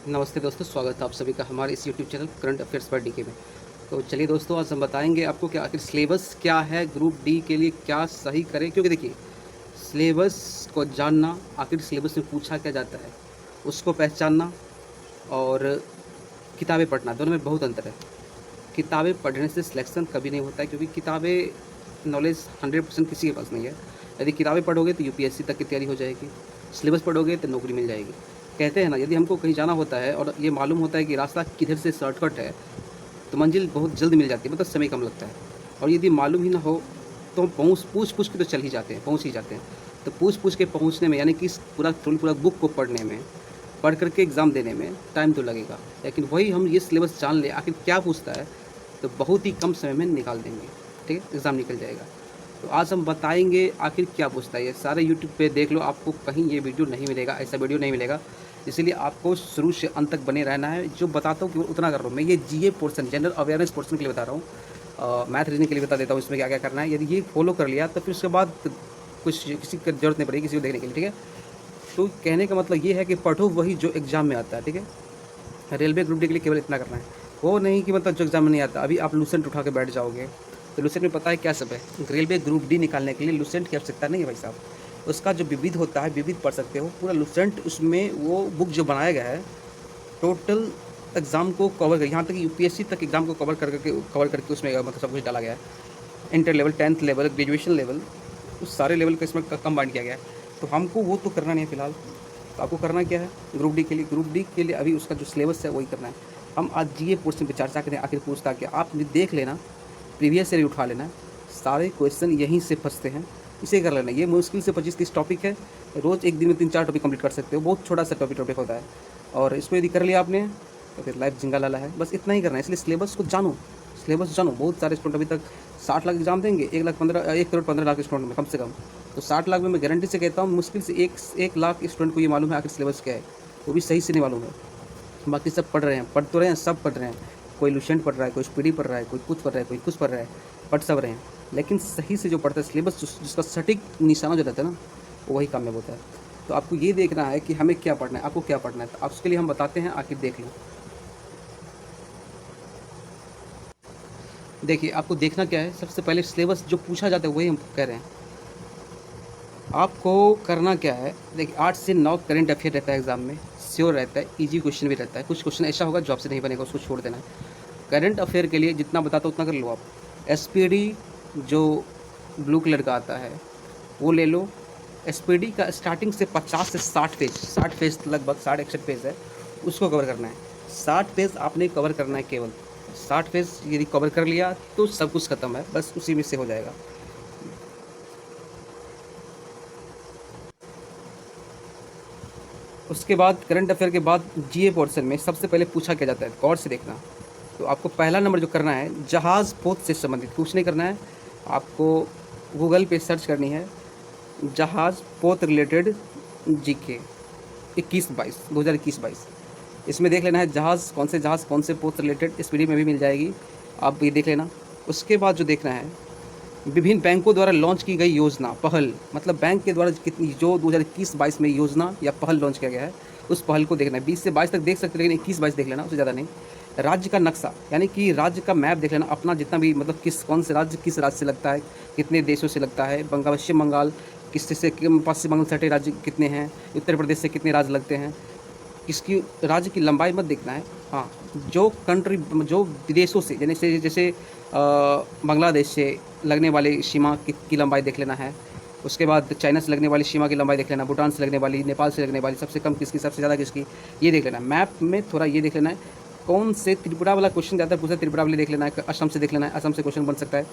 नमस्ते दोस्तों, स्वागत है आप सभी का हमारे इस यूट्यूब चैनल करंट अफेयर्स पर डीके में। तो चलिए दोस्तों, आज हम बताएंगे आपको कि आखिर सिलेबस क्या है, ग्रुप डी के लिए क्या सही करें। क्योंकि देखिए, सिलेबस को जानना, आखिर सिलेबस में पूछा क्या जाता है उसको पहचानना और किताबें पढ़ना, दोनों में बहुत अंतर है। किताबें पढ़ने से सिलेक्शन कभी नहीं होता है, क्योंकि किताबें नॉलेज 100% किसी के पास नहीं है। यदि किताबें पढ़ोगे तो यूपीएससी तक की तैयारी हो जाएगी, सिलेबस पढ़ोगे तो नौकरी मिल जाएगी। कहते हैं ना, यदि हमको कहीं जाना होता है और ये मालूम होता है कि रास्ता किधर से शॉर्टकट है, तो मंजिल बहुत जल्द मिल जाती है, मतलब समय कम लगता है। और यदि मालूम ही ना हो तो हम पूछ पूछ के तो चल ही जाते हैं, पहुँच ही जाते हैं। तो पूछ पूछ के पहुँचने में, यानी कि इस पूरा बुक को पढ़ने में, पढ़ करके एग्ज़ाम देने में टाइम तो लगेगा। लेकिन वही हम ये सिलेबस जान लें आखिर क्या पूछता है, तो बहुत ही कम समय में निकाल देंगे। ठीक है, एग्ज़ाम निकल जाएगा। तो आज हम बताएंगे आखिर क्या पूछता है। ये सारे यूट्यूब पे देख लो, आपको कहीं ये वीडियो नहीं मिलेगा, ऐसा वीडियो नहीं मिलेगा। इसीलिए आपको शुरू से अंत तक बने रहना है। जो बताता हूँ केवल उतना कर रहा हूँ मैं। ये जीए पोर्शन, जनरल अवेयरनेस पोर्शन के लिए बता रहा हूँ। मैथ रीजनिंग के लिए बता देता हूँ इसमें क्या क्या करना है। यदि ये फॉलो कर लिया तो फिर उसके बाद कुछ किसी की ज़रूरत नहीं पड़ेगी किसी को देखने के लिए। ठीक है, तो कहने का मतलब ये है कि पढ़ो वही जो एग्ज़ाम में आता है। ठीक है, रेलवे ग्रुप डी के लिए केवल इतना करना है, वो नहीं कि मतलब जो एग्ज़ाम में नहीं आता। अभी आप लूसेंट उठा के बैठ जाओगे तो लूसेंट में पता है क्या सब है। रेलवे ग्रुप डी निकालने के लिए लूसेंट की आवश्यकता नहीं है भाई साहब। उसका जो विविध होता है, विविध पढ़ सकते हो पूरा लूसेंट। उसमें वो बुक जो बनाया गया है, टोटल एग्ज़ाम को कवर कर, यहाँ तक कि यूपीएससी तक एग्ज़ाम को कवर करके उसमें मतलब सब कुछ डाला गया है। Inter level, 10th level, graduation level, उस सारे लेवल को इसमें कंबाइन किया गया है। तो हमको वो तो करना नहीं है फिलहाल। तो आपको करना क्या है ग्रुप डी के लिए? ग्रुप डी के लिए अभी उसका जो सिलेबस है वही करना है। हम आज जीए पोर्शन पे चर्चा करें। आखिर पूछता क्या, आप देख लेना, प्रीवियस ईयर उठा लेना, सारे क्वेश्चन यहीं से फंसते हैं, इसे कर लेना। ये मुश्किल से 25-30 टॉपिक है, रोज़ एक दिन में 3-4 टॉपिक कंप्लीट कर सकते हो। बहुत छोटा सा टॉपिक होता है, और इसको यदि कर लिया आपने तो फिर लाइफ जिंगा लाला है। बस इतना ही करना है। इसलिए सिलेबस को जानो, सिलेबस जानो। बहुत सारे स्टूडेंट अभी तक 60 लाख एग्जाम देंगे, 1,15 स्टूडेंट में कम से कम। तो 60 लाख में मैं गारंटी से कहता हूँ मुश्किल से 1 लाख स्टूडेंट को ये मालूम है आखिर सिलेबस क्या है, वो भी सही से नहीं मालूम है। बाकी सब पढ़ रहे हैं, पढ़ तो रहे हैं, सब पढ़ रहे हैं। कोई लुसेंट पढ़ रहा है, कोई स्पीडी पढ़ रहा है, कोई कुछ पढ़ रहा है, कोई कुछ पढ़ रहा है, पढ़ सब रहे हैं। लेकिन सही से जो पढ़ता है सिलेबस, जिसका सटीक निशाना जो रहता है ना, वो वही कामयाब होता है। तो आपको ये देखना है कि हमें क्या पढ़ना है, आपको क्या पढ़ना है। तो आप उसके लिए हम बताते हैं, आखिर देख लें। देखिए, आपको देखना क्या है, सबसे पहले सिलेबस जो पूछा जाता है वही हम कह रहे हैं। आपको करना क्या है, देखिए 8 से 9 करंट अफेयर रहता है एग्जाम में, श्योर रहता है। इजी क्वेश्चन भी रहता है, कुछ क्वेश्चन ऐसा होगा जो आपसे नहीं बनेगा, उसको छोड़ देना है। करंट अफेयर के लिए जितना बताता हूँ उतना कर लो आप। एसपीडी जो ब्लू कलर का आता है वो ले लो। एसपीडी का स्टार्टिंग से 50 से 60 पेज लगभग 60-61 पेज है, उसको कवर करना है। 60 पेज आपने कवर करना है केवल। 60 पेज यदि कवर कर लिया तो सब कुछ खत्म है, बस उसी में से हो जाएगा। उसके बाद करंट अफेयर के बाद जीए पोर्शन में सबसे पहले पूछा क्या जाता है, गौर से देखना। तो आपको पहला नंबर जो करना है, जहाज़ पोत से संबंधित कुछ नहीं करना है। आपको गूगल पे सर्च करनी है जहाज़ पोत रिलेटेड जीके 2021-22। इसमें देख लेना है जहाज़ कौन से पोत रिलेटेड, इस वीडियो में भी मिल जाएगी, आप ये देख लेना। उसके बाद जो देखना है, विभिन्न बैंकों द्वारा लॉन्च की गई योजना, पहल, मतलब बैंक के द्वारा कितनी जो 2021-22 में योजना या पहल लॉन्च किया गया है, उस पहल को देखना है। 20 से 22 तक देख सकते हैं, लेकिन 21-22 देख लेना, उससे ज़्यादा नहीं। राज्य का नक्शा, यानी कि राज्य का मैप देख लेना अपना, जितना भी मतलब कौन से राज्य किस राज्य से लगता है, कितने देशों से लगता है। पश्चिम बंगाल किस से, पश्चिम बंगाल सटे राज्य कितने हैं, उत्तर प्रदेश से कितने राज्य लगते हैं, किसकी राज्य की लंबाई मत देखना है। हाँ, जो विदेशों से, जैसे बांग्लादेश से लगने वाली सीमा की लंबाई देख लेना है। उसके बाद चाइना से लगने वाली सीमा की लंबाई देख लेना, भूटान से लगने वाली, नेपाल से लगने वाली, सबसे कम किसकी, सबसे ज़्यादा किसकी, ये देख लेना है। मैप में थोड़ा ये देख लेना है कौन से, त्रिपुरा वाला क्वेश्चन ज़्यादा पूछा, त्रिपुरा वाले देख लेना है। असम से देख लेना है, असम से क्वेश्चन बन सकता है।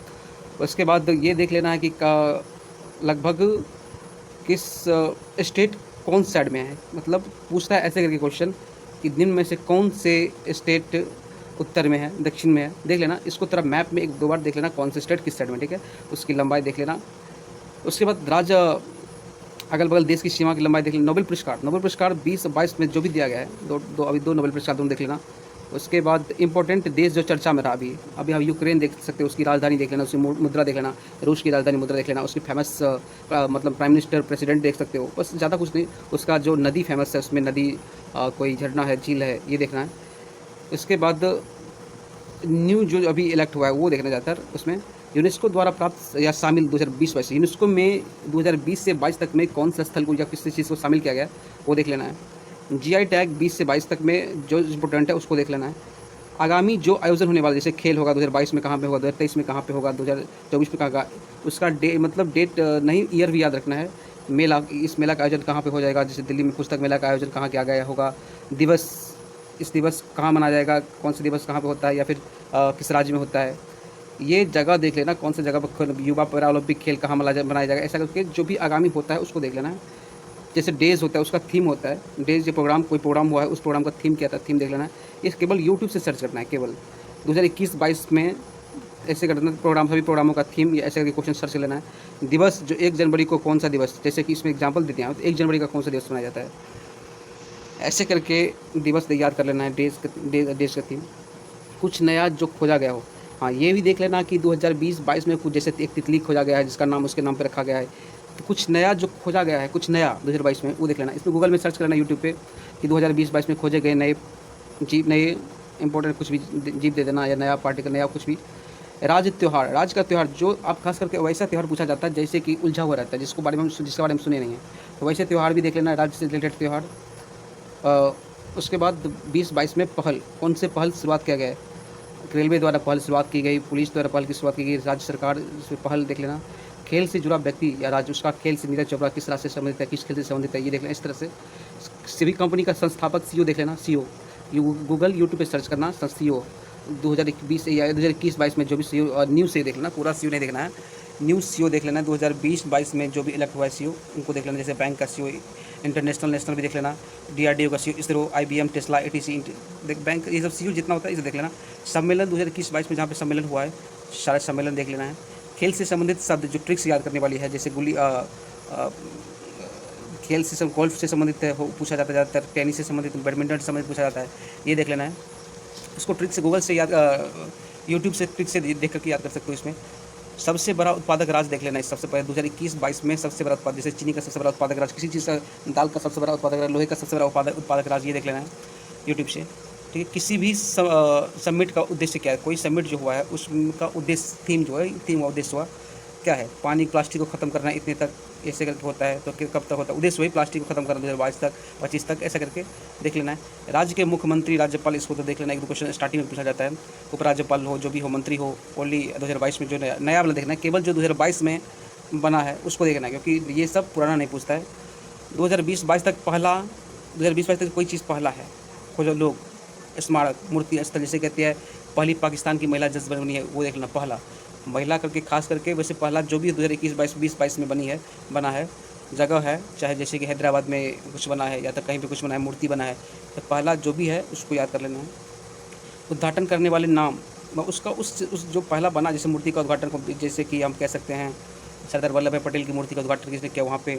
उसके बाद ये देख लेना है कि लगभग किस स्टेट कौन साइड में है, मतलब पूछता है ऐसे करके क्वेश्चन कि निम्न में से कौन से स्टेट उत्तर में है, दक्षिण में है, देख लेना। इसको तरह मैप में 1-2 बार देख लेना कौन से स्टेट किस साइड में, ठीक है, उसकी लंबाई देख लेना। उसके बाद राज्य अगल बगल देश की सीमा की लंबाई देख लेना। नोबेल पुरस्कार 20-22 में जो भी दिया गया है, अभी दो नोबेल पुरस्कार दोनों देख लेना। उसके बाद इंपॉर्टेंट देश जो चर्चा में रहा अभी हम यूक्रेन देख सकते हो, उसकी राजधानी देख लेना, उसकी मुद्रा देख लेना, रूस की राजधानी मुद्रा देख लेना, उसकी फेमस मतलब प्राइम मिनिस्टर प्रेसिडेंट देख सकते हो, बस ज़्यादा कुछ नहीं। उसका जो नदी फेमस है, उसमें नदी कोई झरना है, झील है, ये देखना है। उसके बाद न्यू जो अभी इलेक्ट हुआ है वो देखना जाता है। उसमें यूनेस्को द्वारा प्राप्त या शामिल 2020-22 यूनेस्को में 2020 से 22 तक में कौन सा स्थल को या किसी चीज़ को शामिल किया गया वो देख लेना है। जीआई टैग 20 से 22 तक में जो इम्पोर्टेंट है उसको देख लेना है। आगामी जो आयोजन होने वाला, जैसे खेल होगा 2022 में कहाँ पे होगा, 2023 में कहाँ पे होगा, 2024 में कहाँ, उसका मतलब डेट नहीं, ईयर भी याद रखना है। मेला, इस मेला का आयोजन कहाँ पे हो जाएगा, जैसे दिल्ली में पुस्तक मेला का आयोजन कहाँ किया गया होगा, दिवस, इस दिवस कहाँ मनाया जाएगा, कौन सा दिवस कहाँ पे होता है, या फिर किस राज्य में होता है, ये जगह देख लेना, कौन सी जगह पर युवा पैरा ओलंपिक खेल कहाँ मनाया जाएगा, ऐसा करके जो भी आगामी होता है उसको देख लेना है। जैसे डेज़ होता है उसका थीम होता है, डेज़ जो प्रोग्राम, कोई प्रोग्राम हुआ है उस प्रोग्राम का थीम क्या था, थीम देख लेना है। ये केवल यूट्यूब से सर्च करना है, केवल 2021-22 में ऐसे करना प्रोग्राम, सभी प्रोग्रामों का थीम या ऐसे करके क्वेश्चन सर्च कर लेना है। दिवस जो 1 जनवरी को कौन सा दिवस, जैसे कि इसमें एग्जाम्पल देते हैं, तो 1 जनवरी का कौन सा दिवस मनाया जाता है, ऐसे करके दिवस याद कर लेना है, डेज का थीम। कुछ नया जो खोजा गया हो, हाँ ये भी देख लेना कि 2020-22 में कुछ, जैसे एक तितली खोजा गया है जिसका नाम उसके नाम पे रखा गया है, तो कुछ नया जो खोजा गया है, कुछ नया 2022 में वो देख लेना। इसमें गूगल में सर्च करना, यूट्यूब पे कि 2020-22 में खोजे गए नए जीव, नए इंपॉर्टेंट कुछ भी जीव दे देना, या नया पार्टिकल, नया कुछ भी। राज्य त्यौहार, राज्य का त्यौहार जो आप खास करके वैसा त्यौहार पूछा जाता है जैसे कि उलझा हुआ रहता है, जिसके बारे में सुने नहीं है, तो वैसे त्यौहार भी देख लेना, राज्य से रिलेटेड त्यौहार। उसके बाद 2022 में पहल, कौन से पहल शुरुआत किया गया है, रेलवे द्वारा पहल शुरुआत की गई, पुलिस द्वारा पहल की शुरुआत की गई, राज्य सरकार से पहल देख लेना। खेल से जुड़ा व्यक्ति या राज्य, उसका खेल से नीरज चोपड़ा किस राज्य से संबंधित है, किस खेल से संबंधित है, ये देख लेना। इस तरह से सभी कंपनी का संस्थापक सीईओ देख लेना, सीईओ गूगल यूट्यूब पे सर्च करना, सीईओ 2020 या 2021-22 में जो भी सीईओ, न्यू सीईओ देख लेना, पूरा सीईओ नहीं देखना है, न्यू सीईओ देख लेना। 2020-22 में जो भी इलेक्ट हुआ है सीईओ उनको देख लेना, जैसे बैंक का सीईओ, इंटरनेशनल नेशनल भी देख लेना, डीआरडीओ का CEO, ISRO, IBM, Tesla, ATC, bank, ये सब सीईओ जितना होता है इसे देख लेना। सम्मेलन 2021-22 में जहाँ पे सम्मेलन हुआ है, सारे सम्मेलन देख लेना है। खेल से संबंधित शब्द जो ट्रिक्स याद करने वाली है, जैसे गुल्ली, खेल से गोल्फ से संबंधित है पूछा जाता है ज़्यादातर, टेनिस से संबंधित, बैडमिंटन से संबंधित पूछा जाता है, ये देख लेना है। उसको ट्रिक से गूगल से याद, यूट्यूब से ट्रिक से देख करके याद कर सकते हो। इसमें सबसे बड़ा उत्पादक राज्य देख लेना है, सबसे पहले 2021-22 में सबसे बड़ा उत्पादक, जैसे चीनी का सबसे बड़ा उत्पादक राज्य, किसी चीज़ का, दाल का सबसे बड़ा उत्पादक राज्य, लोहे का सबसे बड़ा उत्पादक राज्य, ये देख लेना है यूट्यूब से, ठीक है। किसी भी समिट का उद्देश्य क्या है, कोई समिट जो हुआ है उसका उद्देश्य, थीम जो है, थीम का उद्देश्य हुआ क्या है, पानी प्लास्टिक को ख़त्म करना इतने तक, ऐसे करके होता है, तो कब तक होता है, उद्देश्य वही प्लास्टिक को ख़त्म करना 2022 तक, 25 तक, ऐसा करके देख लेना है। राज्य के मुख्यमंत्री, राज्यपाल, इसको तो देख लेना, एक दो क्वेश्चन स्टार्टिंग में पूछा जाता है। उपराज्यपाल हो, जो भी हो, मंत्री हो, ओनली 2022 में जो नया वाला देखना है, केवल जो 2022 में बना है उसको देखना है, क्योंकि ये सब पुराना नहीं पूछता है। 2020-22 तक पहला, 2020-22 तक कोई चीज़ पहला है, खोजो लोग, स्मारक, मूर्ति स्थल, जैसे कहते हैं पहली पाकिस्तान की महिला जज बनी है, वो देख लेना, पहला महिला करके खास करके, वैसे पहला जो भी 2021-22 में बनी है, बना है, जगह है, चाहे जैसे कि हैदराबाद में कुछ बना है या तो कहीं पे कुछ बना है, मूर्ति बना है, तो पहला जो भी है उसको याद कर लेना है। उद्घाटन करने वाले नाम, उसका उस जो पहला बना, जैसे मूर्ति का उद्घाटन को, जैसे कि हम कह सकते हैं सरदार वल्लभ भाई पटेल की मूर्ति का उद्घाटन किसने किया, वहाँ पे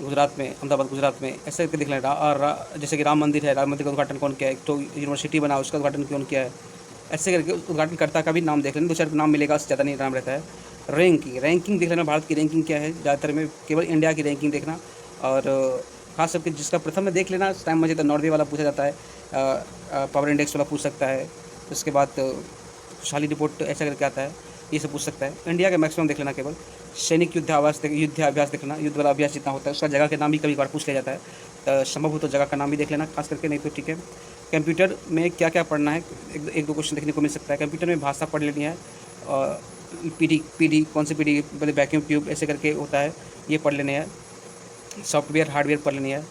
गुजरात में, अहमदाबाद गुजरात में, ऐसे करके देख लेना। जैसे कि राम मंदिर है, राम मंदिर का उद्घाटन कौन किया है, एक तो यूनिवर्सिटी बना उसका उद्घाटन कौन किया है, ऐसे करके उद्घाटनकर्ता का भी नाम देख लेना, 2-4 नाम मिलेगा, उससे ज़्यादा नहीं नाम रहता है। रैंकिंग देख लेना, भारत की रैंकिंग क्या है, ज़्यादातर में केवल इंडिया की रैंकिंग देखना, और खास करके जिसका प्रथम में देख लेना, टाइम मजे तो नॉर्वे वाला पूछा जाता है, पावर इंडेक्स वाला पूछ सकता है, उसके बाद खुशहाली रिपोर्ट ऐसा करके आता है, ये सब पूछ सकता है। इंडिया का मैक्सिमम देख लेना, केवल सैनिक युद्धाभ्यास देखना, युद्ध वाला अभ्यास जितना होता है उसका जगह के नाम भी कभी बार पूछ लिया जाता है, तो संभव हो तो जगह का नाम भी देख लेना खास करके, नहीं तो ठीक है। कंप्यूटर में क्या क्या पढ़ना है, एक दो क्वेश्चन देखने को मिल सकता है। कंप्यूटर में भाषा पढ़ लेनी है, पीडी कौन सी पीडी, पहले वैक्यूम ट्यूब ऐसे करके होता है, ये पढ़ लेने हैं। सॉफ्टवेयर हार्डवेयर पढ़ लेनी है।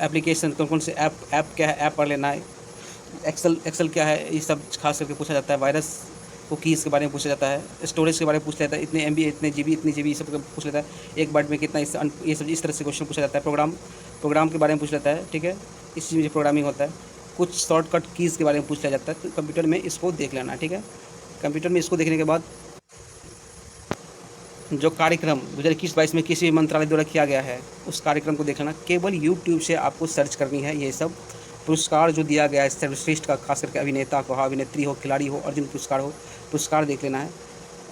एप्लीकेशन कौन से ऐप क्या है, ऐप पढ़ लेना है। एक्सेल क्या है, ये सब खास करके पूछा जाता है। वायरस कुकीज़ के बारे में पूछा जाता है। स्टोरेज के बारे में पूछ लेता है, इतने MB इतने GB ये सब पूछ लेता है। एक बाइट में कितना, ये सब इस तरह से क्वेश्चन पूछा जाता है। प्रोग्राम के बारे में पूछ लेता है, ठीक है, इस चीज़ में प्रोग्रामिंग होता है। कुछ शॉर्टकट कीज़ के बारे में पूछ लिया जाता है, तो कंप्यूटर में इसको देख लेना, ठीक है। कंप्यूटर में इसको देखने के बाद जो कार्यक्रम 2021-22 में किसी भी मंत्रालय द्वारा किया गया है, उस कार्यक्रम को देख लेना। केवल यूट्यूब से आपको सर्च करनी है ये सब, पुरस्कार जो दिया गया है सर्वश्रेष्ठ का, खास करके अभिनेता को, अभिनेत्री हो, खिलाड़ी हो, अर्जुन पुरस्कार हो, पुरस्कार देख लेना है।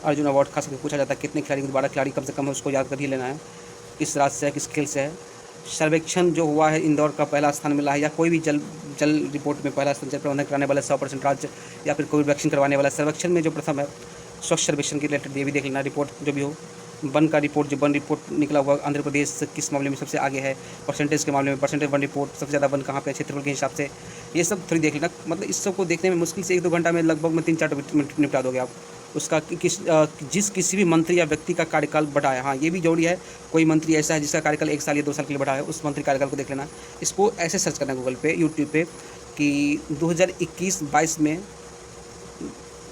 अर्जुन अवार्ड खास करके पूछा जाता है कितने खिलाड़ी, 12 खिलाड़ी कम से कम है, उसको याद कर ही लेना है, किस राज्य से है, किस खेल से है। सर्वेक्षण जो हुआ है, इंदौर का पहला स्थान मिला है, या कोई भी जल रिपोर्ट में पहला स्थान, जल प्रबंधन कराने वाला 100% राज्य, या फिर कोविड वैक्सीन करवाने वाला। सर्वेक्षण में जो प्रथम है, स्वच्छ सर्वेक्षण के रिलेटेड ये भी देख लेना रिपोर्ट जो भी हो। वन का रिपोर्ट, जो वन रिपोर्ट निकला हुआ, आंध्र प्रदेश किस मामले में सबसे आगे है, परसेंटेज के मामले में, परसेंटेज वन रिपोर्ट, सबसे ज़्यादा वन कहाँ पे है क्षेत्रफल के हिसाब से, ये सब थोड़ी देख लेना। मतलब इस सब को देखने में मुश्किल से 1-2 घंटा में लगभग में 3-4 मिनट निपटा दोगे आप। उसका किसी भी मंत्री या व्यक्ति का कार्यकाल बढ़ा है, हाँ ये भी जरूरी है। कोई मंत्री ऐसा है जिसका कार्यकाल 1 साल या 2 साल के लिए बढ़ा है, उस मंत्री कार्यकाल को देख लेना। इसको ऐसे सर्च करना गूगल पे, यूट्यूब पे कि 2021-22 में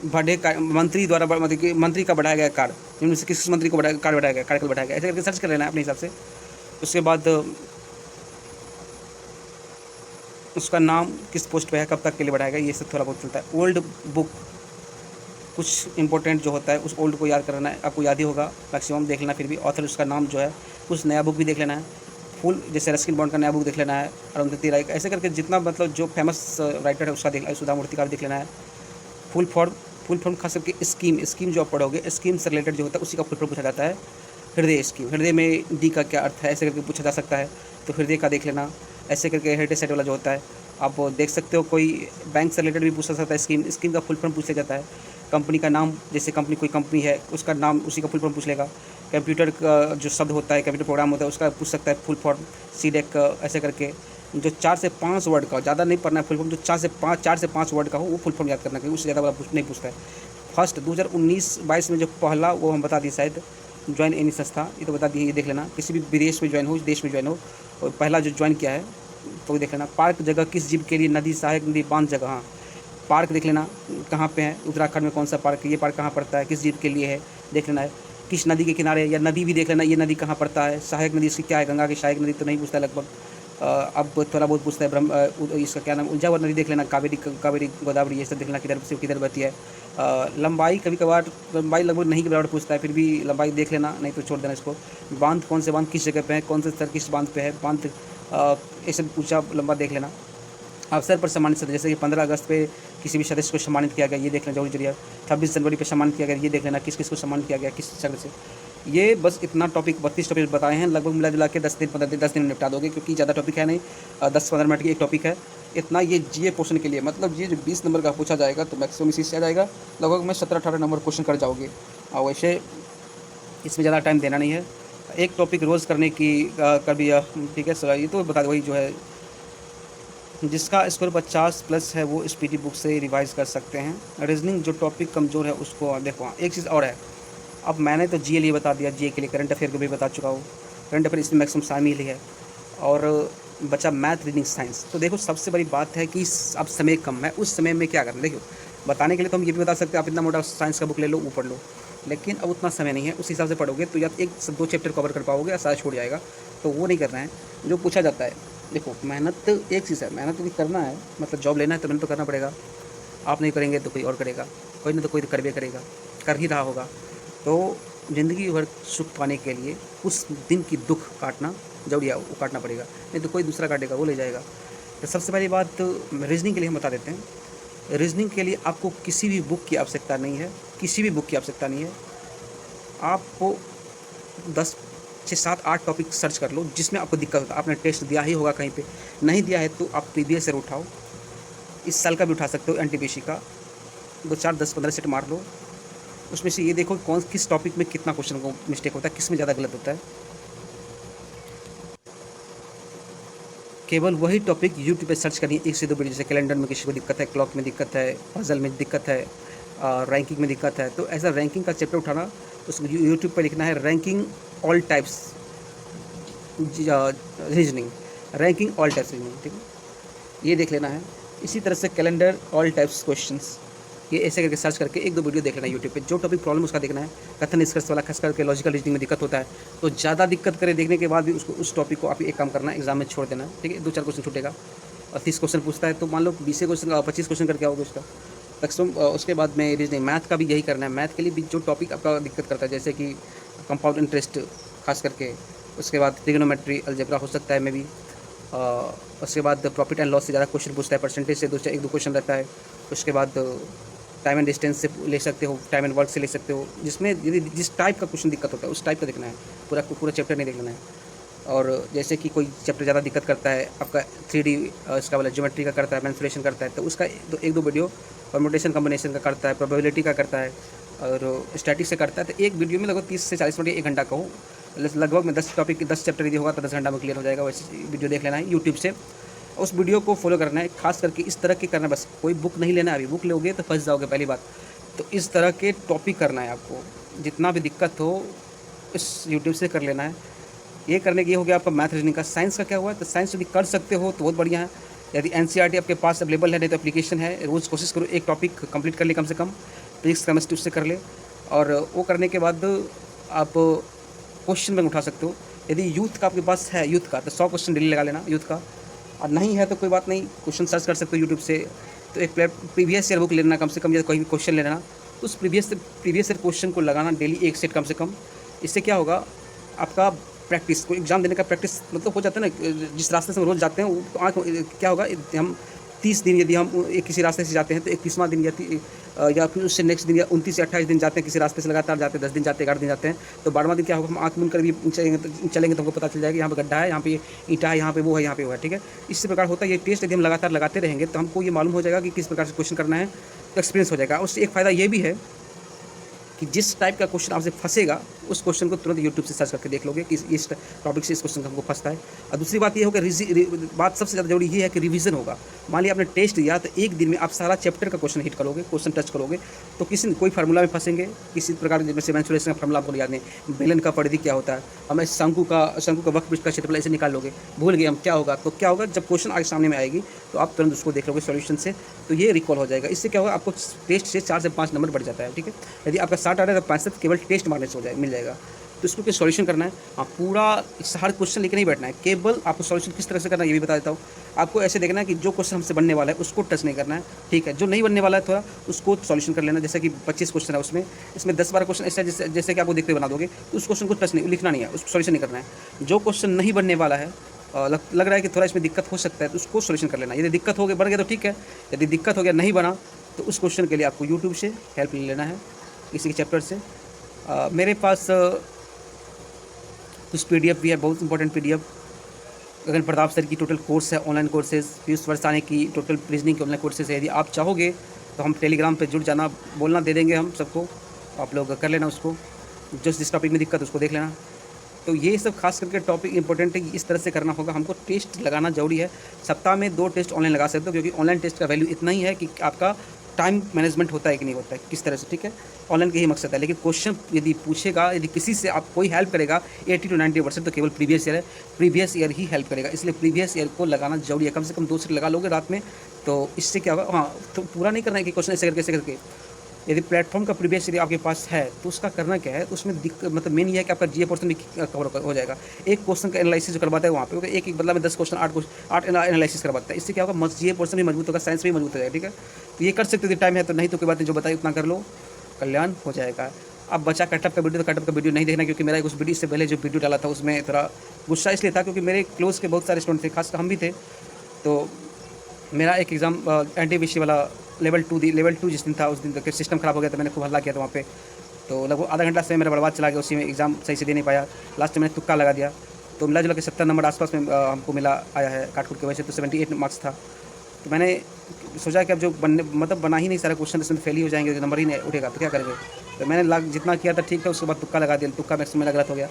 बढ़े मंत्री द्वारा, मतलब कि मंत्री का बढ़ाया गया कार्य, जिनमें से किस मंत्री को कार्य बढ़ाया गया, कार्यकाल बढ़ाया गया, ऐसे करके सर्च कर लेना है अपने हिसाब से। उसके बाद उसका नाम किस पोस्ट पे है, कब तक के लिए बढ़ाया गया, ये सब थोड़ा बहुत चलता है। ओल्ड बुक, कुछ इंपॉर्टेंट जो होता है उस ओल्ड को याद करना है, आपको याद ही होगा मैक्सिमम, देख लेना। फिर भी ऑथर उसका नाम जो है, कुछ नया बुक भी देख लेना है। फुल, जैसे रस्किन बॉन्ड का नया बुक देख लेना है, अरुंधति राय, ऐसे करके जितना मतलब जो फेमस राइटर है उसका देख, सुधा मूर्ति का भी देख लेना है। फुल फॉर्म खास करके स्कीम जो आप पढ़ोगे, स्कीम से रिलेटेड जो होता है उसी का फुल फॉर्म पूछा जाता है। हृदय स्कीम, हृदय में डी का क्या अर्थ है, ऐसे करके पूछा जा सकता है, तो हृदय का देख लेना। ऐसे करके हेरिटेज साइट वाला जो होता है आप देख सकते हो, कोई बैंक से रिलेटेड भी पूछा सकता है, स्कीम का फुल फॉर्म पूछ लिया जाता है। कंपनी का नाम, जैसे कंपनी कोई कंपनी है उसका नाम, उसी का फुल फॉर्म पूछ लेगा। कंप्यूटर का जो शब्द होता है, कंप्यूटर प्रोग्राम होता है, उसका पूछ सकता है फुल फॉर्म, सीडेक, ऐसे करके। जो 4 से 5 वर्ड का, ज़्यादा नहीं पढ़ना है फुल फॉर्म, जो 4 से 5 वर्ड का हो वो फुल फॉर्म याद करना, क्योंकि उससे ज़्यादा वाला नहीं पूछता है। फर्स्ट 2019-22 में जो पहला, वो हम बता दिए शायद, ज्वाइन एनी संस्था, ये तो बता दिए, ये देख लेना। किसी भी विदेश में ज्वाइन हो, देश में ज्वाइन हो, और पहला जो ज्वाइन किया है तो देख लेना। पार्क जगह किस जीव के लिए, नदी, सहायक नदी, बांध जगह, हाँ पार्क देख लेना कहाँ पे है, उत्तराखंड में कौन सा पार्क है, ये पार्क कहाँ पड़ता है, किस जीव के लिए है, देख लेना है। किस नदी के किनारे, या नदी भी देख लेना, ये नदी कहाँ पड़ता है, सहायक नदी इसकी क्या है, गंगा की सहायक नदी तो नहीं पूछता है लगभग, अब थोड़ा बहुत पूछता है। इसका क्या नाम, उलझा हुआ नदी देख लेना, कावेरी गोदावरी, ये सब देखना किधर से किधर बहती है। लंबाई कभी कभार, लंबाई लगभग नहीं के बराबर पूछता है, फिर भी लंबाई देख लेना, नहीं तो छोड़ देना इसको। बांध, कौन से बांध किस जगह पे है, कौन से स्तर किस बांध पे है, बांध ऐसे ऊँचा लंबा देख लेना। अवसर पर सम्मानित सदस्य, जैसे कि 15 अगस्त पे किसी भी सदस्य को सम्मानित किया गया, ये देख लेना जरूरी है। 26 जनवरी पे सम्मानित किया गया, ये देख लेना किस किस को सम्मानित किया गया, किस शक्ल से। ये बस इतना टॉपिक, 32 टॉपिक बताए हैं, लगभग मिला जुला के 10 दिन में निपटा दोगे, क्योंकि ज़्यादा टॉपिक है नहीं, 10-15 मिनट की एक टॉपिक है। इतना ये जीए पोर्शन के लिए, मतलब ये जो 20 नंबर का पूछा जाएगा तो मैक्सिमम इसी से आ जाएगा, लगभग मैं 17-18 नंबर क्वेश्चन कर जाओगे। और वैसे इसमें ज़्यादा टाइम देना नहीं है, एक टॉपिक रोज़ करने की कर भी, ठीक है सर। ये तो बता दो, वही जो है जिसका स्कोर 50+ है वो स्पीडी बुक से रिवाइज़ कर सकते हैं। रीजनिंग जो टॉपिक कमज़ोर है उसको देखो। एक चीज़ और है, अब मैंने तो जीए लिए बता दिया, जीए के लिए करंट अफेयर को भी बता चुका हूँ, करंट अफेयर इसमें मैक्सिमम शामिल ही है। और बचा मैथ, रीडिंग, साइंस। तो देखो सबसे बड़ी बात है कि अब समय कम है, उस समय में क्या करना। देखो बताने के लिए तो हम ये भी बता सकते हैं, आप इतना मोटा साइंस का बुक ले लो, वो पढ़ लो, लेकिन अब उतना समय नहीं है। उस हिसाब से पढ़ोगे तो या 1-2 चैप्टर कवर कर पाओगे, या सारा छोड़ जाएगा, तो वो नहीं करना है जो पूछा जाता है। देखो मेहनत तो एक चीज़ है, मेहनत भी करना है, मतलब जॉब लेना है तो मेहनत तो करना पड़ेगा। आप नहीं करेंगे तो कोई और करेगा, कोई नहीं तो कोई कर भी करेगा, कर ही रहा होगा। तो ज़िंदगी भर सुख पाने के लिए उस दिन की दुख काटना जरूरी है, वो काटना पड़ेगा, नहीं तो कोई दूसरा काटेगा, वो ले जाएगा। तो सबसे पहली बात तो रीजनिंग के लिए हम बता देते हैं। रीजनिंग के लिए आपको किसी भी बुक की आवश्यकता नहीं है, किसी भी बुक की आवश्यकता नहीं है। आपको 6-7-8 टॉपिक सर्च कर लो जिसमें आपको दिक्कत होता है। आपने टेस्ट दिया ही होगा कहीं पे, नहीं दिया है तो आप प्रीवियस ईयर उठाओ, इस साल का भी उठा सकते हो, एनटीपीसी का 2-4, 10-15 सेट मार लो। उसमें से ये देखो कौन किस टॉपिक में कितना क्वेश्चन को मिस्टेक होता है, किस में ज़्यादा गलत होता है। केवल वही टॉपिक यूट्यूब पे सर्च करिए, 1 से 2 वीडियो, जैसे कैलेंडर में किसी को दिक्कत है, क्लॉक में दिक्कत है, पजल में दिक्कत है, रैंकिंग में दिक्कत है, तो ऐसा रैंकिंग का चैप्टर उठाना, उसको यूट्यूब पर लिखना है ranking all types reasoning, ranking all types reasoning, ठीक है, ये देख लेना है। इसी तरह से कैलेंडर ऑल टाइप्स क्वेश्चंस, ये ऐसे करके सर्च करके 1-2 वीडियो देख लेना यूट्यूब पे, जो टॉपिक प्रॉब्लम उसका देखना है। कथन निष्कर्ष वाला खास करके लॉजिकल रीजनिंग में दिक्कत होता है, तो ज़्यादा दिक्कत करे देखने के बाद भी उसको, उस टॉपिक को आप एक काम करना है, एग्जाम में छोड़ देना है, ठीक है। 2-4 क्वेश्चन छूटेगा, और 30 क्वेश्चन पूछता है तो मान लो 20 क्वेश्चन 25 क्वेश्चन करके आओगे उसका मैक्सिमम। उसके बाद में रीजनिंग, मैथ का भी यही करना है। मैथ के लिए भी जो टॉपिक आपका दिक्कत करता है, जैसे कि कंपाउंड इंटरेस्ट खास करके, उसके बाद ट्रिग्नोमेट्री, अलजेब्रा हो सकता है में भी, उसके बाद प्रॉफिट एंड लॉस से ज़्यादा क्वेश्चन पूछता है, परसेंटेज से 1-2 क्वेश्चन रहता है। उसके बाद टाइम एंड डिस्टेंस से ले सकते हो, टाइम एंड वर्क से ले सकते हो, जिसमें यदि जिस टाइप का क्वेश्चन दिक्कत होता है उस टाइप का देखना है, पूरा चैप्टर नहीं देखना है। और जैसे कि कोई चैप्टर ज़्यादा दिक्कत करता है आपका 3D इसका वाला ज्योमेट्री का करता है, मैनिपुलेशन करता है, तो उसका एक दो वीडियो परम्यूटेशन कॉम्बिनेशन का करता है, प्रोबेबिलिटी का करता है और स्टैटिक्स से करता है, तो एक वीडियो में लगभग 30 से 40 मिनट 1 घंटा का हो, लगभग में 10 टॉपिक 10 चैप्टर यदि होगा तो 10 घंटा में क्लियर हो जाएगा। वैसे वीडियो देख लेना है यूट्यूब से, उस वीडियो को फॉलो करना है, खास करके इस तरह के करना है। बस कोई बुक नहीं लेना है, अभी बुक लोगे तो फंस जाओगे पहली बात। तो इस तरह के टॉपिक करना है आपको, जितना भी दिक्कत हो इस यूट्यूब से कर लेना है। ये करने के ये हो गया आपका मैथ रीजनिंग का। साइंस का क्या हुआ है, तो साइंस यदि कर सकते हो तो बहुत बढ़िया है। यदि एनसीईआरटी आपके पास अवेलेबल है, नहीं तो एप्लीकेशन है, रोज़ कोशिश करो एक टॉपिक कंप्लीट कर ले कम से कम, फिजिक्स केमिस्ट्री उससे कर ले। और वो करने के बाद आप क्वेश्चन बैंक उठा सकते हो। यदि यूथ का आपके पास है, यूथ का, तो 100 क्वेश्चन डेली लगा लेना यूथ का, और नहीं है तो कोई बात नहीं, क्वेश्चन सर्च कर सकते हो यूट्यूब से। तो एक प्रीवियस ईयर बुक लेना कम से कम, या कोई भी क्वेश्चन लेना, तो उस प्रीवियस ईयर क्वेश्चन को लगाना डेली एक सेट कम से कम। इससे क्या होगा, आपका प्रैक्टिस, कोई एग्ज़ाम देने का प्रैक्टिस मतलब हो जाता है ना। जिस रास्ते से हम रोज़ जाते हैं वो तो आँख क्या होगा, हम 30 दिन यदि हम एक किसी रास्ते से जाते हैं तो 31वां दिन या फिर उससे नेक्स्ट दिन या 29 या 28 दिन जाते हैं किसी रास्ते से, लगातार जाते हैं, 10 दिन जाते हैं, 11 दिन जाते हैं, तो 12वां दिन क्या होगा, हम आँख मूंद कर भी चलेंगे तो हमको पता चल जाएगा यहाँ पे गड्ढा है, यहाँ पे ईंटा है, यहाँ पे वो है, यहाँ पे वो है, ठीक है। इसी प्रकार होता है ये टेस्ट। यदि हम लगातार लगाते रहेंगे तो हमको ये मालूम हो जाएगा कि किस प्रकार से क्वेश्चन करना है, तो एक्सपीरियंस हो जाएगा। उससे एक फ़ायदा ये भी है कि जिस टाइप का क्वेश्चन आपसे फंसेगा उस क्वेश्चन को तुरंत यूट्यूब से सर्च करके देख लोगे कि इस टॉपिक से इस क्वेश्चन का हमको फंसता है। और दूसरी बात ये होगा, बात सबसे ज़्यादा जरूरी ये है कि रिवीजन होगा। मान लिया आपने टेस्ट दिया तो एक दिन में आप सारा चैप्टर का क्वेश्चन हिट करोगे, क्वेश्चन टच करोगे, तो किसी कोई फार्मूला में फंसेंगे, किसी प्रकार जैसे मैंसुरेशन का फार्मूला आपको याद नहीं, बेलन का परिधि क्या होता है, हमें शंकु का वक्रपृष्ठ का क्षेत्रफल ऐसे निकाल लोगे, भूल गए हम, क्या होगा, तो क्या होगा, जब क्वेश्चन आगे सामने में आएगी तो आप तुरंत उसको देख लोगे सॉल्यूशन से, तो ये रिकॉल हो जाएगा। इससे क्या होगा, आपको टेस्ट से 4 से 5 नंबर बढ़ जाता है, ठीक है। यदि आपका 60 आ रहा है तो 65 केवल टेस्ट मारने से मिल जाएगा। तो इसको क्या सॉल्यूशन करना है, हाँ, पूरा हर क्वेश्चन लेकर नहीं बैठना है, केवल आपको सॉल्यूशन किस तरह से करना है ये भी बता देता हूँ। आपको ऐसे देखना है कि जो क्वेश्चन हमसे बनने वाला है उसको टच नहीं करना है, ठीक है। जो नहीं बनने वाला है थोड़ा उसको सॉल्यूशन कर लेना। जैसे कि 25 क्वेश्चन है इसमें 10-12 क्वेश्चन ऐसा जैसे कि आपको देखते हुए बना दोगे, तो उस क्वेश्चन को टच नहीं, लिखना नहीं है, उसको सॉल्यूशन नहीं करना है। जो क्वेश्चन नहीं बनने वाला है, लग रहा है कि थोड़ा इसमें दिक्कत हो सकता है, तो उसको सॉल्यूशन कर लेना। यदि दिक्कत हो गया, बन गया तो ठीक है, यदि दिक्कत हो गया नहीं बना तो उस क्वेश्चन के लिए आपको यूट्यूब से हेल्प ले लेना है, किसी के चैप्टर से। मेरे पास कुछ PDF भी है, बहुत इंपॉर्टेंट PDF। गगन प्रताप सर की टोटल कोर्स है, ऑनलाइन कोर्सेज, पीयूष वर्षानी की टोटल रीजनिंग के ऑनलाइन कोर्सेज है। यदि आप चाहोगे तो हम टेलीग्राम पे जुड़ जाना, बोलना, दे देंगे हम सबको, आप लोग कर लेना उसको, जिस टॉपिक में दिक्कत उसको देख लेना। तो ये सब खास करके टॉपिक इंपॉर्टेंट है कि इस तरह से करना होगा। हमको टेस्ट लगाना जरूरी है, सप्ताह में 2 टेस्ट ऑनलाइन लगा सकते हो, क्योंकि ऑनलाइन टेस्ट का वैल्यू इतना ही है कि आपका टाइम मैनेजमेंट होता है कि नहीं होता है, किस तरह से, ठीक है। ऑनलाइन का ही मकसद है। लेकिन क्वेश्चन यदि पूछेगा, यदि किसी से आप कोई हेल्प करेगा 80 to 90% तो केवल प्रीवियस ईयर है, प्रीवियस ईयर ही हेल्प करेगा। इसलिए प्रीवियस ईयर को लगाना जरूरी है, कम से कम 2 सेट लगा लोगे रात में, तो इससे क्या होगा, हाँ, तो पूरा नहीं करना है कि क्वेश्चन ऐसे करके। यदि प्लेटफॉर्म का प्रीवियस यदि आपके पास है तो उसका करना क्या है, तो उसमें मतलब मेन ये है कि आपका GA पोर्शन भी कवर हो जाएगा। एक क्वेश्चन का एनालिसिस जो करवाता है वहाँ पे एक बदला में 10 क्वेश्चन 8 एनालिसिस करवाता है। इससे क्या होगा, GA पोर्शन भी मजबूत होगा, साइंस भी मजबूत हो जाएगा, ठीक है। तो ये कर सकते हो, टाइम है तो, नहीं तो कोई बात नहीं, जो बताइए उतना कर लो, कल्याण हो जाएगा। अब बचा कटअप का वीडियो, तो कटअप का वीडियो नहीं देखना, क्योंकि मेरा उस वीडियो से पहले जो वीडियो डाला था उसमें थोड़ा गुस्सा इसलिए था क्योंकि मेरे क्लोज के बहुत सारे स्टूडेंट थे, खासकर हम भी थे। तो मेरा एक एग्ज़ाम NTPC वाला लेवल 2 जिस दिन था, उस दिन तक सिस्टम ख़राब हो गया था, मैंने खूब हल्ला किया था वहाँ पे। तो लगभग आधा घंटा से मेरा बर्बाद चला गया, उसी में एग्ज़ाम सही से दे नहीं पाया। लास्ट में मैंने तुक्का लगा दिया, तो मिला जुला के 70 नंबर आसपास में हमको मिला आया है, काटकूट की वजह से। तो 78 मार्क्स था। तो मैंने सोचा कि अब जो बना ही नहीं सारा क्वेश्चन, इसमें फेल ही हो जाएंगे, नंबर ही नहीं उठेगा, तो क्या करेंगे। तो मैंने जितना किया था ठीक था, उसके बाद तुक्का लगा दिया, तुक्का मैक्सिमम मेरा गलत हो गया।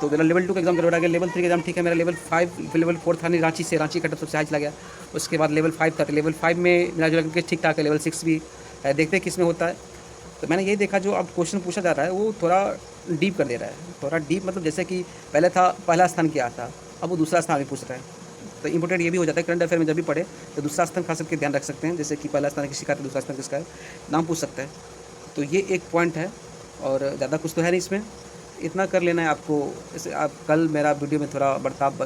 तो मेरा लेवल 2 का एग्जाम करवा गया, लेवल 3 का एग्जाम ठीक है, मेरा लेवल 4 था नहीं, रांची कटअप सबसे हाई चला गया। उसके बाद लेवल 5 था, तो लेवल 5 में मेरा जो लगा ठीक ठाक है, लेवल 6 भी है, देखते हैं किस में होता है। तो मैंने यही देखा, जो अब क्वेश्चन पूछा जा रहा है वो थोड़ा डीप कर दे रहा है, थोड़ा डीप मतलब जैसे कि पहले था पहला स्थान क्या था, अब वो दूसरा स्थान भी पूछ रहा है। तो इंपॉर्टेंट ये भी हो जाता है, करंट अफेयर में जब भी पढ़े तो दूसरा स्थान खास करके ध्यान रख सकते हैं, जैसे कि पहला स्थान किसी का है, दूसरा स्थान किसका है, नाम पूछ सकता है। तो ये एक पॉइंट है, और ज़्यादा कुछ तो है नहीं इसमें, इतना कर लेना है आपको। जैसे आप कल मेरा वीडियो में थोड़ा बर्ताव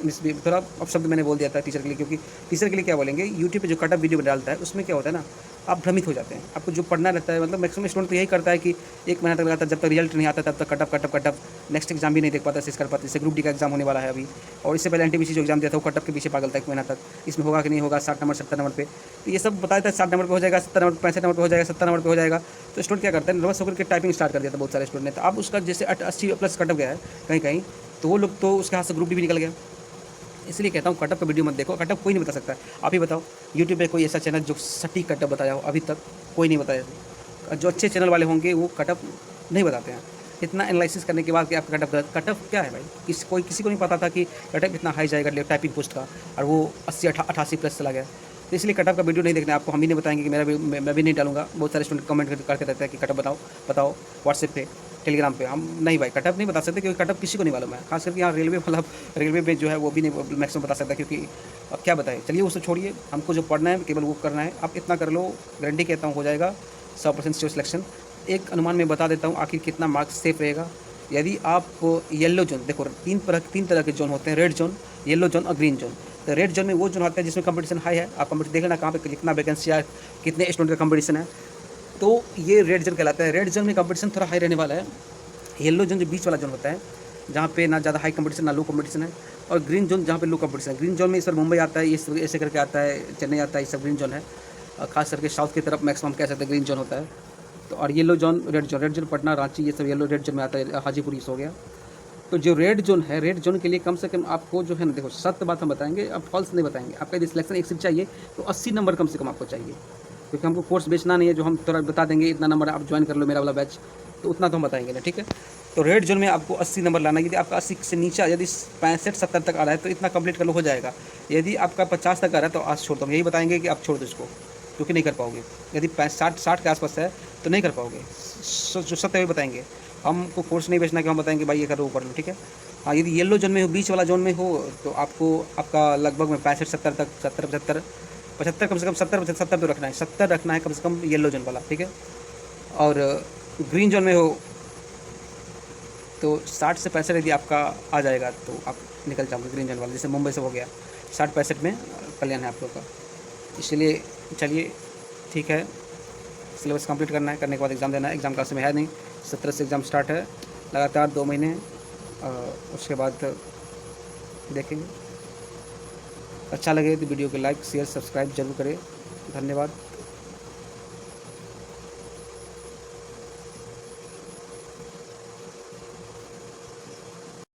थोड़ा अब शब्द मैंने बोल दिया था टीचर के लिए, क्योंकि टीचर के लिए क्या बोलेंगे, यूट्यूब पे जो कट ऑफ वीडियो डालता है उसमें क्या होता है ना, आप भ्रमित हो जाते हैं। आपको जो पढ़ना रहता है, मतलब मैक्सिमम स्टूडेंट तो यही करता है कि 1 महीना तक लगातार, जब तक रिजल्ट नहीं आता तब तक कट ऑफ नेक्स्ट एग्जाम भी नहीं देख पाता, सिस कर पाते। जैसे ग्रुप डी का एग्जाम होने वाला है अभी, और इससे पहले एनटीपीसी जो एग्जाम दिया था वो कट ऑफ के पीछे पागल था 1 महीना तक, इसमें होगा कि नहीं होगा, 60 नंबर 70 नंबर पे। तो ये सब बताया था 60 नंबर पे हो जाएगा, 70 नंबर 65 नंबर पे हो जाएगा, 70 नंबर पे हो जाएगा। तो स्टूडेंट क्या करता है, नर्वस होकर के टाइपिंग स्टार्ट कर दिया था बहुत सारे स्टूडेंट ने। तो अब उसका जैसे 80 प्लस कट ऑफ गया है कहीं कहीं, तो वो लोग तो उसके हाथ से ग्रुप डी भी निकल गया। इसलिए कहता हूँ कट ऑफ का वीडियो मत देखो, कट ऑफ कोई नहीं बता सकता। आप ही बताओ यूट्यूब पे कोई ऐसा चैनल जो सटीक कट ऑफ बताया हो, अभी तक कोई नहीं बताया। जो अच्छे चैनल वाले होंगे वो कट ऑफ नहीं बताते हैं। इतना एनालिसिस करने के बाद कि आपका कट ऑफ क्या है भाई, किसी को नहीं पता था कि कट ऑफ इतना हाई जाएगा टाइपिंग पोस्ट का, और वो 80-88 प्लस चला गया। तो इसलिए कट ऑफ का वीडियो नहीं देखना आपको, हम ही नहीं बताएंगे कि मैं भी नहीं डालूंगा। बहुत सारे स्टूडेंट कमेंट करते रहते हैं कि कट ऑफ बताओ व्हाट्सएप पे, टेलीग्राम पे। हम नहीं भाई, कट ऑफ नहीं बता सकते, क्योंकि कट ऑफ किसी को नहीं मालूम है। खास करके यहाँ रेलवे वाला, रेलवे में जो है वो भी नहीं मैक्सिमम बता सकता, क्योंकि अब क्या बताएं। चलिए उसको छोड़िए, हमको जो पढ़ना है केवल वो करना है। आप इतना कर लो, गारंटी कहता हूँ हो जाएगा 100% श्योर सिलेक्शन। एक अनुमान में बता देता हूँ आखिर कितना मार्क्स सेफ रहेगा। यदि आप येलो जोन, देखो तीन तरह के जोन होते हैं, रेड जोन, येलो जोन और ग्रीन जोन। तो रेड जोन में वो जोन होता है जिसमें कंपटीशन हाई है। आप कंपटीशन देख लेना कहाँ पे कितना वैकेंसी है, कितने स्टूडेंट का कंपटीशन है, तो ये रेड जोन कहलाता है। रेड जोन में कंपटीशन थोड़ा हाई रहने वाला है। येलो जोन जो बीच वाला जोन होता है, जहाँ पे ना ज़्यादा हाई कंपटीशन ना लो कंपटीशन है, और ग्रीन जोन जहाँ पे लो कंपटीशन है। ग्रीन जोन में इस बार मुंबई आता है, इस ऐसे करके आता है, चेन्नई आता है, ये सब ग्रीन जोन है। खास करके साउथ की तरफ मैक्सिमम कह सकते हैं ग्रीन जोन होता है। तो और yellow zone, red zone Patna, Ranchi, ये सब येलो रेड जोन में आता है, हाजीपुर हो गया। तो जो रेड जोन है, रेड जोन के लिए कम से कम आपको जो है ना, देखो सत्य बात हम बताएंगे, अब फॉल्स नहीं बताएंगे। आपका यदि सिलेक्शन 1 सीट चाहिए तो 80 नंबर कम से कम आपको चाहिए, क्योंकि हमको कोर्स बेचना नहीं है जो हम थोड़ा बता देंगे इतना नंबर आप ज्वाइन कर लो मेरा वाला बैच, तो उतना तो हम बताएंगे ना, ठीक है। तो रेड जोन में आपको 80 नंबर लाना है। यदि आपका 80 से नीचे, यदि 65-70 तक आ रहा है तो इतना कंप्लीट कर लो, हो जाएगा। यदि आपका 50 तक आ रहा है तो आज छोड़ दो, यही बताएंगे कि आप छोड़ दो इसको, क्योंकि नहीं कर पाओगे। यदि 60 के आसपास है तो नहीं कर पाओगे, जो सत्य वही बताएंगे। हमको कोर्स नहीं बेचना कि हम बताएंगे भाई ये करो वो कर लो, ठीक है। हाँ, यदि येलो जोन में हो, बीच वाला जोन में हो, तो आपको आपका लगभग में 65-70 तक, 70-75 कम से कम 70 तो रखना है, 70 रखना है कम से कम येलो जोन वाला, ठीक है। और ग्रीन जोन में हो तो 60 से 65 यदि आपका आ जाएगा तो आप निकल जाओगे ग्रीन जोन वाला। जैसे मुंबई से हो गया 60-65 में कल्याण है आप लोग का। इसलिए चलिए ठीक है, सिलेबस कंप्लीट करना है, करने के बाद एग्ज़ाम देना है। एग्ज़ाम का समय है नहीं, 17 से एग्ज़ाम स्टार्ट है, लगातार 2 महीने। उसके बाद देखेंगे। अच्छा लगे तो वीडियो को लाइक शेयर सब्सक्राइब जरूर करें। धन्यवाद।